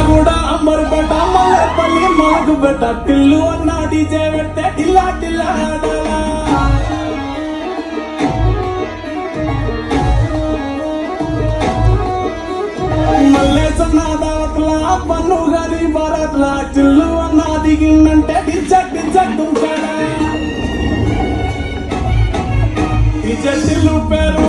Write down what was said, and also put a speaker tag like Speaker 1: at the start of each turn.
Speaker 1: కూడా అంబర్పేట మల్లెపల్లి మనకు బెట్ట టిల్లు అన్న డీజే పెట్టే టిల్లా టిల్లా మల్లేసన్న దావత్ల పన్ను గారి భారత్ల టిల్లు అన్న దిగిందంటే డిజెట్ డిజెట్ ఉంటాడా డిజెట్ టిల్లు పేరు